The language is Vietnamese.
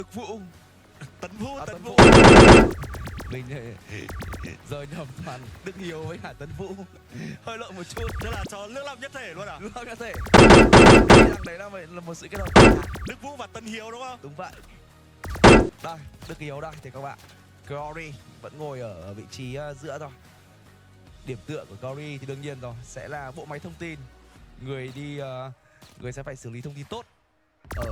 Đức Vũ. Tấn Vũ. Tấn Vũ. Mình giờ nhầm toàn Đức Hiếu với cả Tấn Vũ. Hơi lộn một chút. Thế là cho Lương Long nhất thể luôn à? Lương Long nhất thể. Rằng đấy là một sự kết hợp. Đức Vũ và Tân Hiếu đúng không? Đúng vậy. Đây, Đức Hiếu đây thì các bạn. Glory vẫn ngồi ở vị trí giữa thôi. Điểm tựa của Glory thì đương nhiên rồi sẽ là bộ máy thông tin. Người sẽ phải xử lý thông tin tốt ở